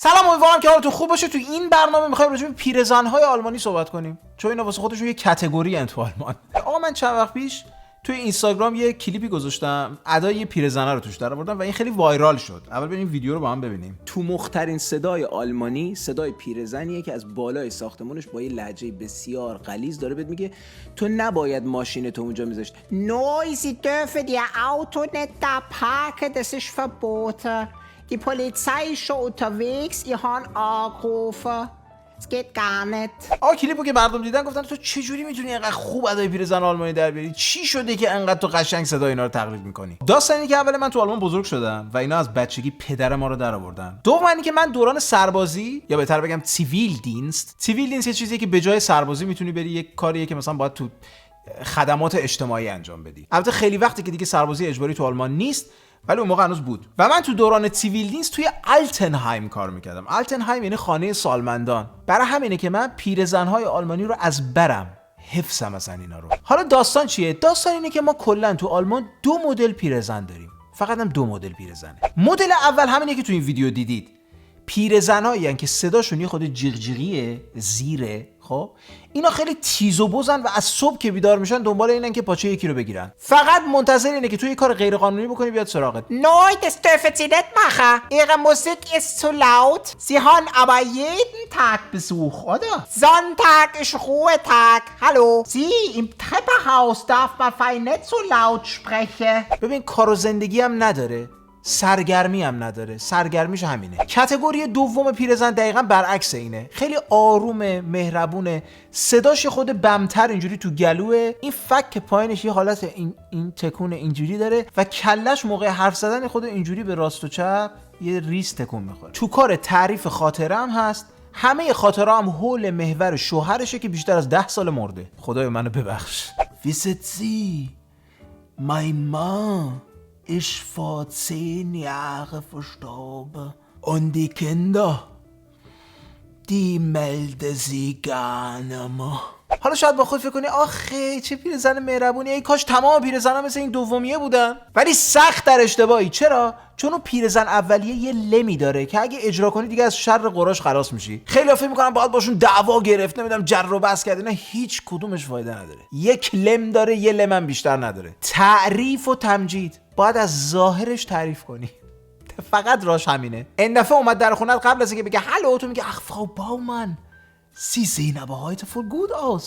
سلام، امیدوارم که حالتون خوب باشه. تو این برنامه می‌خوایم راجع به پیرزن‌های آلمانی صحبت کنیم، چون اینا واسه خودشون یه کاتگوری ان تو آلمان. آقا من چند وقت پیش توی اینستاگرام یه کلیپی گذاشتم، ادای یه پیرزنه رو توش درآوردم و این خیلی وایرال شد. اول بریم ویدیو رو با هم ببینیم. تو مخترین صدای آلمانی صدای پیرزنیه که از بالای ساختمونش با یه لهجه بسیار غلیظ داره بهت میگه تو نباید ماشین تو اونجا میذاشت. Neu, Sie dürfen Ihr Auto nicht da parken, das ist verboten. Die Polizei ist schon unterwegs, ihr habt angerufen. Es geht gar nicht. آقا کلیپو که مردم دیدن گفتن تو چجوری میتونی اینقدر خوب ادای پیرزن آلمانی در بیاری؟ چی شده که انقدر تو قشنگ صدای اینا رو تقلید میکنی؟ داستان اینه که اول من تو آلمان بزرگ شدم و اینا از بچگی پدر ما رو درآوردن. دوم اینکه من دوران سربازی یا بهتر بگم سیویل دینست یه چیزیه که به جای سربازی میتونی بری، یک کاریه که مثلا باید تو خدمات اجتماعی انجام بدی. البته خیلی وقتی که دیگه سربازی اجباری تو آلمان نیست، ولی اون موقع هنوز بود. و من تو دوران سیویل دینست توی آلتنهایم کار میکردم. آلتنهایم یعنی خانه سالمندان. برای همینه که من پیرزن‌های آلمانی رو از برم حفظم از اینا رو. حالا داستان چیه؟ داستان اینه که ما کلا تو آلمان دو مدل پیرزن داریم. فقط هم دو مدل پیرزنه. مدل اول همینه که تو این ویدیو دیدید. پیرزنایی که صداشون یه خود جیغجیغیه، زیره. خب اینا خیلی تیز و بزن و از صبح که بیدار میشن دنبال اینن که پاچه یکی رو بگیرن. فقط منتظر اینه که تو یه کار غیر قانونی بکنی بیاد سراغت. Neu, das dürfen Sie nicht machen. Ihre Musik ist zu laut. Sie haben aber jeden Tag Besuch, oder? Sonntag ist Ruhetag. Hallo? Sie, im Treppenhaus darf man fein nicht so laut sprechen. ببین کار و زندگی هم نداره، سرگرمی هم نداره. سرگرمیش همینه. کاتگوری دوم پیرزن دقیقاً برعکس اینه. خیلی آرومه، مهربونه، صداش خود بمتر اینجوری تو گلوه. این فک پایینش یه حالت این تکون اینجوری داره و کلش موقع حرف زدن خود اینجوری به راست و چپ یه ریز تکون میخوره. تو کار تعریف خاطره هم هست. همه خاطره هم حول محور شوهرشه که بیشتر از 10 سال مرده. خدای منو ببخش. Wisset Sie, mein Mann ist vor 10 Jahren verstorben. Und die Kinder, die melden sie gar nicht mehr. حالا شاید با خود فکر کنی آخه چه پیرزن مهربونی، ای کاش تمام پیرزنا مثل این دومیه بودن. ولی سخت در اشتباهی. چرا؟ چون اون پیرزن اولیه یه لمی داره که اگه اجرا کنی دیگه از شر قراش خلاص میشی. خیلی فکر میکنن باید باشون دعوا گرفت، نمیدونم جر و بحث کرد. نه، هیچ کدومش فایده نداره. یک لم داره، یه لم هم بیشتر نداره. تعریف و تمجید باید از ظاهرش تعریف کنی. فقط راش همینه. این دفعه اومد در خونت، قبل از اینکه بگه هالو تو میگه ach Frau Baumann, Sie sehen aber heute voll gut aus,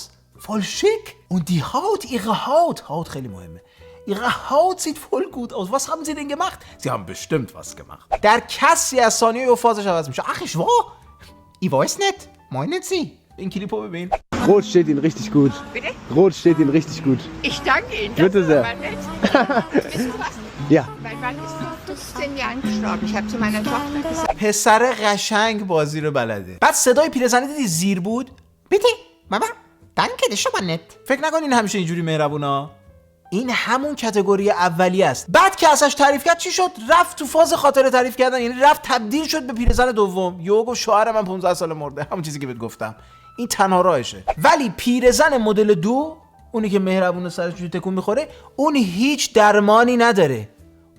voll schick und die Haut, Ihre Haut خیلی مهمه. Ihre Haut sieht voll gut aus. Was haben Sie denn gemacht? Sie haben bestimmt was gemacht. در کسی از ثانیه و فازش عوض میشه. ach ich war, ich weiß nicht, meinen Sie. این کلیپو ببین. Rot steht Ihnen richtig gut. Bitte? Rot steht Ihnen richtig gut. Ich danke Ihnen. Bitte Das sehr. war nett. Wissen Sie was? Ja. Mein Mann ist vor 15 Jahren gestorben. Ich habe zu meiner Tochter gesagt, پسر قشنگ بازی رو بلده. بعد صدای پیرزنه دیدی زیر بود. Bitte? Mama? Danke, das ist schon mal nett. فکر نکنین همیشه اینجوری مهربونا. این همون کاتگوری اولیه است. بعد که ازش تعریف کرد چی شد؟ رفت تو فاز خاطره تعریف کردن، یعنی رفت تبدیل شد به پیرزن دوم. یوگو شوهر من 15 سال مرده، همون چیزی که بهت گفتم. این تنها راهشه. ولی پیرزن مدل 2، اونی که مهربونه سرش جو تکون میخوره، اون هیچ درمانی نداره.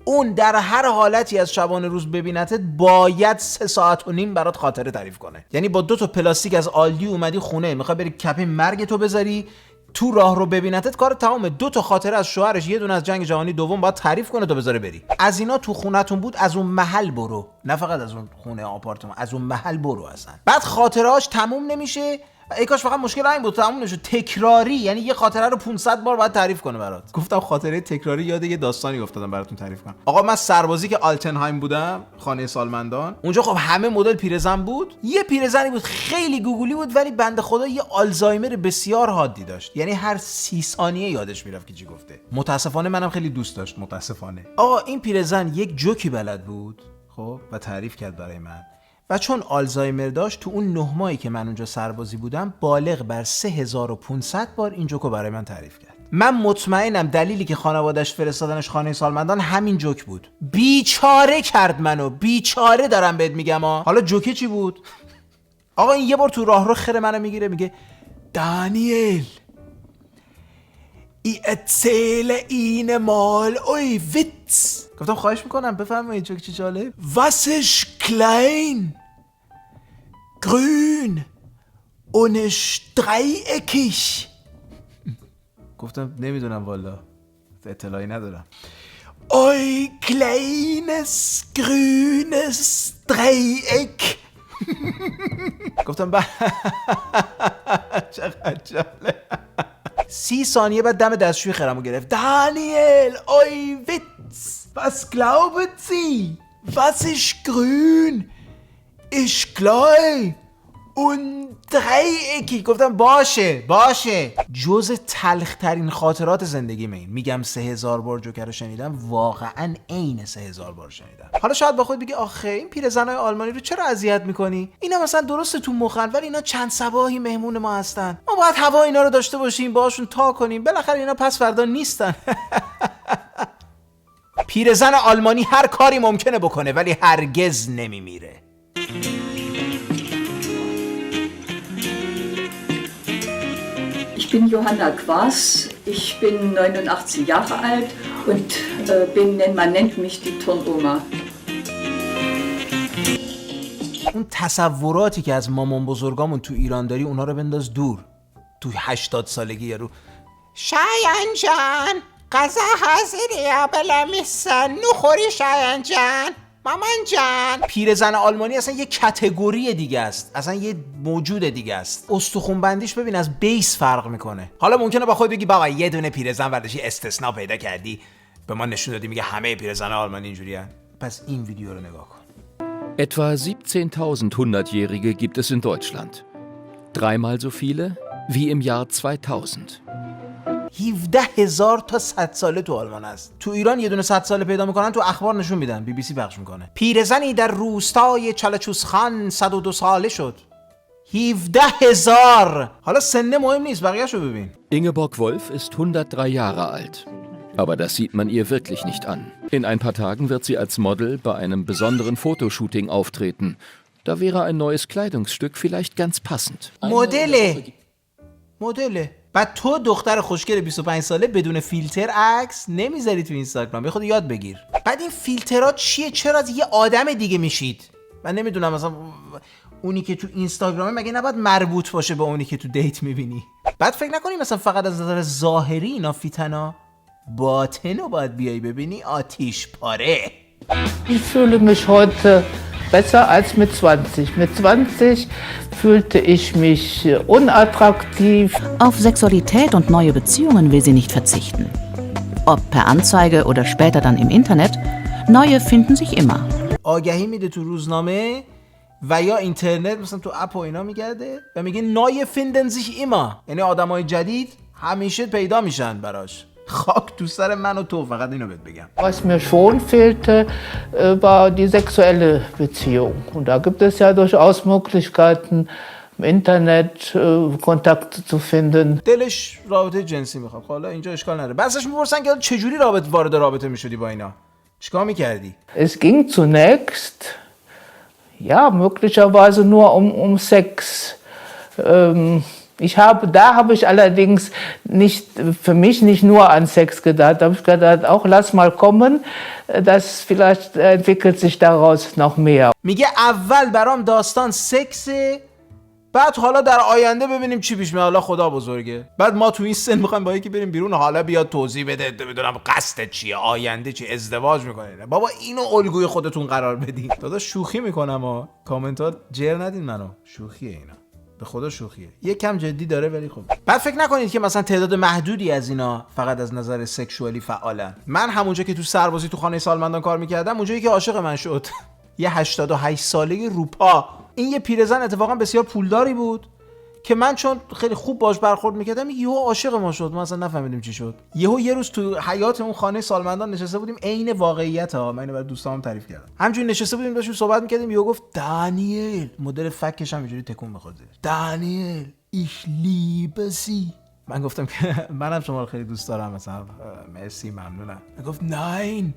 اون در هر حالتی از شبانه روز ببینتت باید 3.5 ساعت برات خاطره تعریف کنه. یعنی با 2 تا پلاستیک از آلدی اومدی خونه، میخوای بری کپی مرگ تو بذاری، تو راه رو ببینتت کار تمامه. 2 تا خاطره از شوهرش، یه دونه از جنگ جهانی دوم باید تعریف کنه تا بذاره بری. از اینا تو خونتون بود، از اون محل برو، نه فقط از اون خونه آپارتمان، از اون محل برو اصلا. بعد خاطرهاش تموم نمیشه. ای کاش فقط مشکل این بود تموم نشه. تکراری، یعنی یه خاطره رو 500 بار باید تعریف کنه برات. گفتم خاطره تکراری، یاد یه داستانی افتادم براتون تعریف کنم. آقا من سربازی که آلتنهایم بودم، خانه سالمندان، اونجا خب همه مدل پیرزن بود. یه پیرزنی بود خیلی گوگولی بود، ولی بنده خدا یه آلزایمر بسیار حادی داشت. یعنی هر 30 ثانیه یادش میرفت که چی گفته. متاسفانه منم خیلی دوست داشت، متاسفانه. آقا این پیرزن یک جوکی بلد بود، خب، و تعریف کرد برای من. و چون آلزایمر داشت، تو اون 9 ماهی که من اونجا سربازی بودم بالغ بر 3500 بار این جوکو برای من تعریف کرد. من مطمئنم دلیلی که خانواده‌اش فرستادنش خانه سالمندان همین جوک بود. بیچاره کرد منو، بیچاره دارم بهت میگم ها. حالا جوکه چی بود؟ آقا این یه بار تو راهرو خیر منو میگیره، میگه دانیل Ich erzähle Ihnen mal oi Witz. گفتم خواهش میکنم بفرمایید جوک چی جالب. Was ist klein grün und ist dreieckig. گفتم نمیدونم والا، اطلاعی ندارم. Oi kleines grünes Dreieck. گفتم چقدر جالب. 30 ثانیه بعد دم دستشوی خرمو گرفت. دانیل, oi Witz. Was glauben Sie? Was ist grün? Ist klein und dreieckig. گفتم باشه. جز تلخ ترین خاطرات زندگیمه این. میگم 3000 بار جوکر رو شنیدم، واقعا عین 3000 بار شنیدم. حالا شاید با خود بگی آخه این پیرزنای آلمانی رو چرا اذیت میکنی؟ اینا مثلا درسته تو مخن، ولی اینا چند صباحی مهمون ما هستن، ما باید هوا اینا رو داشته باشیم، باهاشون تا کنیم، بالاخره اینا پس فردا نیستن. پیرزن آلمانی هر کاری ممکنه بکنه ولی هرگز نمیمیره. Ich bin Johanna Quaas, ich bin 89 Jahre alt und man nennt mich die Turnoma. اون تصوراتی که از مامان بزرگامون تو ایران داری اونا رو بنداز دور. تو 80 سالگی یارو شایان جان غذا حاضره بلا میسن نخوری شایان جان مامان جان. پیرزن آلمانی اصلا یه کتگوری دیگه است، اصلا یه موجود دیگه است. استخوان بندیش ببین از بیس فرق میکنه. حالا ممکنه با خود بگی بابا یه دونه پیرزن ورداشی استثناء پیدا کردی به ما نشون دادی، میگه همه پیرزن آلمانی اینجوریه. پس این ویدیو رو نگاه کن. Etwa 17.000 Hundertjährige gibt es in Deutschland. Dreimal so viele wie im Jahr 2000. 17,000 تا 100 ساله تو آلمان است. تو ایران یه دونه 100 ساله پیدا میکنن، تو اخبار نشون میدن، BBC پخش میکنه. پیرزنی در روستای چلچوسخان 102 ساله شد. 17,000. حالا سن مهم نیست، بقیه‌شو ببین. Ingeborg Wolf ist 103 Jahre alt. Aber das sieht man ihr wirklich nicht an. In ein paar Tagen wird sie als Model bei einem besonderen Fotoshooting auftreten. Da wäre ein neues Kleidungsstück vielleicht ganz passend. مدله. بعد تو دختر خوشگل 25 ساله بدون فیلتر عکس نمیذاری تو اینستاگرام، خود یاد بگیر. بعد این فیلترات چیه؟ چرا از یه آدم دیگه میشید؟ من نمیدونم، مثلا اونی که تو اینستاگرامه مگه نباید مربوط باشه به اونی که تو دیت میبینی؟ بعد فکر نکنی مثلا فقط از نظر ظاهری اینا فیتنا، باطنو باید بیای ببینی آتیش پاره. Ich fühle mich heute besser als mit 20. Mit 20 fühlte ich mich unattraktiv. Auf Sexualität und neue Beziehungen will sie nicht verzichten. Ob per Anzeige oder später dann im Internet, neue finden sich immer. آگهی میده تو روزنامه و یا اینترنت، مثلا تو اپ و اینا میگرده و میگه neue finden sich immer، یعنی آدمای جدید همیشه پیدا میشن براش. خاک تو سر من و تو، فقط اینو بهت بگم. Was mir schon fehlte, war die sexuelle Beziehung. Und da gibt es ja durchaus Möglichkeiten, im Internet Kontakte zu finden. دلش رابطه جنسی میخواد. حالا اینجا اشکال نداره. بعضیش میپرسن که چجوری وارد رابطه میشدی با اینا؟ چیکار میکردی؟ Es ging zunächst, ja, möglicherweise nur um Sex. Da habe ich allerdings für mich nicht nur an Sex gedacht. Da habe ich gedacht, auch lass mal kommen, das vielleicht entwickelt sich daraus noch mehr. میگه اول برام داستان سکسه، بعد حالا در آینده ببینیم چی پیش میاد، حالا خدا بزرگه. بعد ما تو این سن میخوایم با یکی بریم بیرون، حالا بیاد توضیح بده بدونم قصدت چیه، آینده چی، ازدواج میکنه. بابا اینو الگوی خودتون قرار بدین. داداش شوخی میکنم ها، کامنتات جر ندین منو، شوخیه اینا، به خدا شوخیه، یک کم جدی داره ولی خب. بعد فکر نکنید که مثلا تعداد محدودی از اینا فقط از نظر سکشوالی فعالن. من همونجا که تو سربازی تو خانه سالمندان کار میکردم، اونجایی که عاشق من شد یه 88 ساله روپا، این یه پیرزن اتفاقا بسیار پولداری بود که من چون خیلی خوب باش برخورد میکردم یهو عاشق ما شد، ما اصلا نفهمیدیم چی شد. یه روز تو حیاط اون خانه سالمندان نشسته بودیم، عین واقعیت ها، من اینو برای دوستام تعریف کردم. همینجوری نشسته بودیم داشتیم صحبت میکردیم، یهو گفت دانیل، مدل فکش هم اینجوری تکون میخورد، دانیل ich liebe sie. من گفتم که منم شما رو خیلی دوست دارم، مثلا مرسی ممنونم. گفت nein,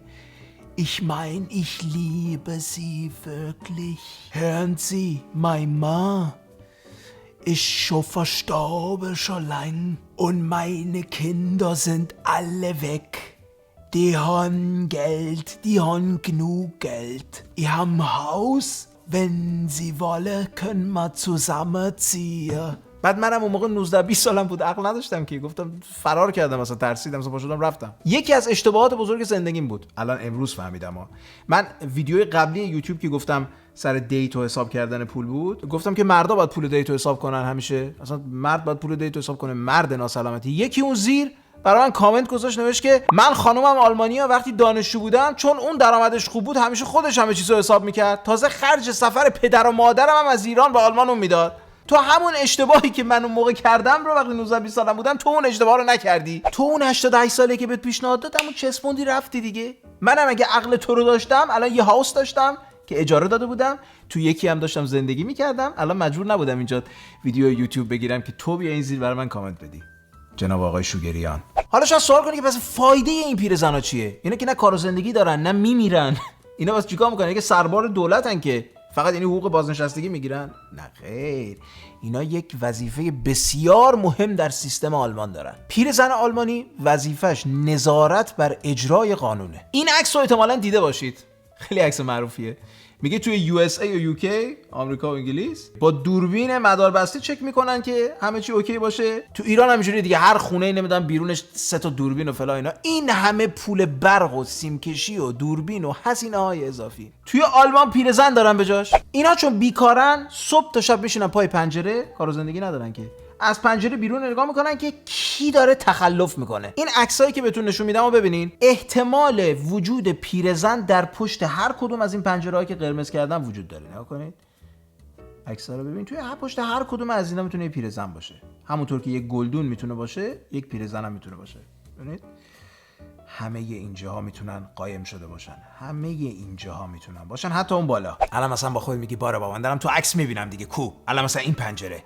ich meine, ich liebe sie wirklich. Hören Sie, mein Mann ist schon verstorben schon lang und meine Kinder sind alle weg. Die haben Geld, die haben genug Geld. Die haben ein Haus wenn sie wolle können wir zusammenziehen. بعد منم اون موقع 19 20 سالم بود، عقل نداشتم که گفتم فرار کردم، مثلا ترسیدم، مثلا شدم رفتم. یکی از اشتباهات بزرگ زندگیم بود، الان امروز فهمیدم. من ویدیوی قبلی یوتیوب که گفتم سر دیت و حساب کردن پول بود، گفتم که مردا باید پول دیت و حساب کنن همیشه، اصلا مرد باید پول دیت و حساب کنه، مرد ناسلامتی. یکی اون زیر برای من کامنت گذاشت، نوشت که من خانومم آلمانیه، وقتی دانشجو بودم چون اون درآمدش خوب بود همیشه خودش همه چیزو حساب میکرد، تازه خرج سفر پدر و مادرم هم از ایران به آلمان اون میداد. تو همون اشتباهی که من اون موقع کردم رو وقتی 19 20 سالم بودم تو اون اشتباه رو نکردی. تو اون 88 ساله که بهت پیشنهاد دادم اون چسبوندی رفتی دیگه. منم اگه عقل تو رو داشتم الان یه هاوس داشتم که اجاره داده بودم، تو یکی هم داشتم زندگی میکردم، الان مجبور نبودم اینجا ویدیو یوتیوب بگیرم که تو بیا این زیر برای من کامنت بدی. جناب آقای شوگریان. حالا شاید سوال کنی که پس فایده این پیرزنا چیه؟ اینا که نه کار و زندگی دارن نه میمیرن. اینا واسه چیکار میکنن؟ که سربار دولتن که فقط یعنی حقوق بازنشستگی میگیرن؟ نه خیر، اینا یک وظیفه بسیار مهم در سیستم آلمان دارن. پیرزن آلمانی وظیفش نظارت بر اجرای قانونه. این عکس رو احتمالاً دیده باشید، خیلی عکس معروفیه. میگه توی USA و UK، آمریکا و انگلیس، با دوربین مداربسته چک میکنن که همه چی اوکی باشه. تو ایران هم اینجوریه دیگه، هر خونه نمیدونم بیرونش 3 تا دوربین و فلان اینا. این همه پول برق و سیمکشی و دوربین و هزینه های اضافی توی آلمان پیرزن دارن بجاش. اینا چون بیکارن صبح تا شب بشینن پای پنجره، کار و زندگی ندارن که، از پنجره بیرون نگاه میکنن که کی داره تخلف میکنه. این عکسایی که بهتون نشون میدم و ببینین، احتمال وجود پیرزن در پشت هر کدوم از این پنجره‌هایی که قرمز کردم وجود داره. نگاه کنید عکس‌ها رو ببین، توی پشت هر کدوم از اینا میتونه یه پیرزن باشه. همونطور که یک گلدون میتونه باشه، یک پیرزن هم میتونه باشه. ببینید همه اینجاها میتونن قایم شده باشن، همه اینجاها میتونن باشن، حتی اون بالا. الان مثلا با خود میگی باره بابا من دارم تو عکس میبینم دیگه، کو الان مثلا این پنجره،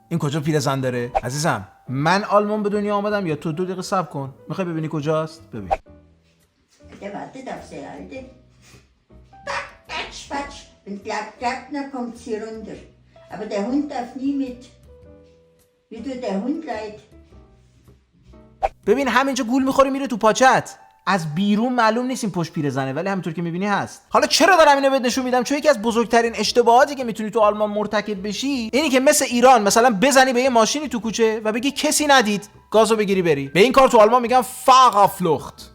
این کجا پیرزن داره؟ عزیزم من آلمان به دنیا آمدم یا تو 2 دقیقه صبر کن، میخوای ببینی کجاست؟ ببین. Der wartet auf seine Alte. Patsch, patsch. Wenn klappt, dann kommt sie runter. Aber der Hund darf nie mit. Wie tut der Hund leid? ببین همینجا گول میخوری میره تو پاچت. از بیرون معلوم نیست این پشت پیرزنه، ولی همونطور که میبینی هست. حالا چرا دارم اینو بهت نشون میدم؟ چون یکی از بزرگترین اشتباهاتی که میتونی تو آلمان مرتکب بشی اینی که مثل ایران مثلا بزنی به یه ماشینی تو کوچه و بگی کسی ندید، گازو بگیری بری. به این کار تو آلمان میگن فاغافلوخت.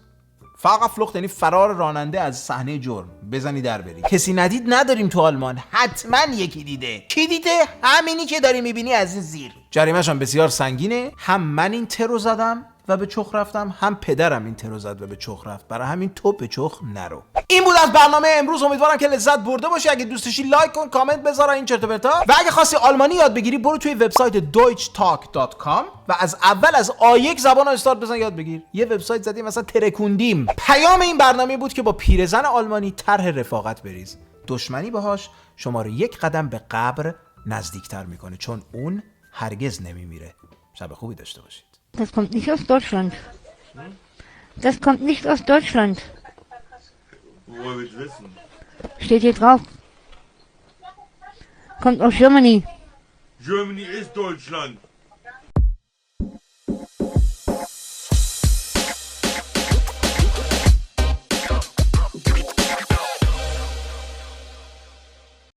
فاغافلوخت یعنی فرار راننده از صحنه جرم، بزنی در بری. کسی ندید نداریم تو آلمان، حتما یکی دیده. کی دیده؟ همینی که داری میبینی از این زیر. جریمه‌ش هم بسیار سنگینه. هم من این ترو زدم و به چخ رفتم، هم پدرم این ترو زد و به چخ رفت. برای همین تو به چخ نرو. این بود از برنامه امروز، امیدوارم که لذت برده باشی. اگه دوست داشتی لایک کن، کامنت بذار این چرت و پرتا. و اگه خواستی آلمانی یاد بگیری برو توی وبسایت deutschtalk.com و از اول از A1 زبان استارت بزن یاد بگیر. یه وبسایت زدیم مثلا ترکوندیم. پیام این برنامه بود که با پیرزن آلمانی طرح رفاقت بریز. دشمنی باهاش شما رو 1 قدم به قبر نزدیکتر میکنه، چون اون هرگز نمیمیره. شب خوبی داشته باشید. Das kommt nicht aus Deutschland. Das kommt nicht aus Deutschland. Woher willst du wissen? Steht hier drauf. Kommt aus Germany. Germany ist Deutschland.